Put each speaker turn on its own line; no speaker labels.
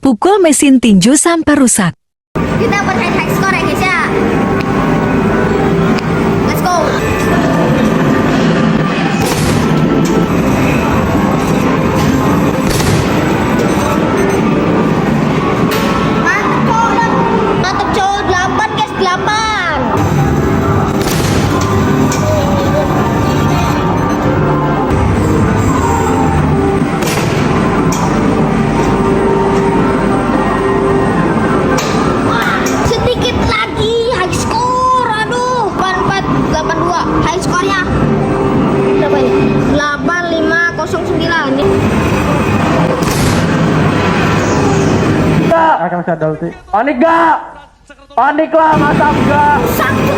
Pukul mesin tinju sampai rusak.
Kita buat high score ya guys ya. Let's go. Mantap cowok 8 guys, 8. Sedikit lagi high score. Aduh, 4482 high score-nya. Berapa ini? 8509 nih.
Akan saya ulti. Panik gak? Panik lah, masa enggak?
Satu.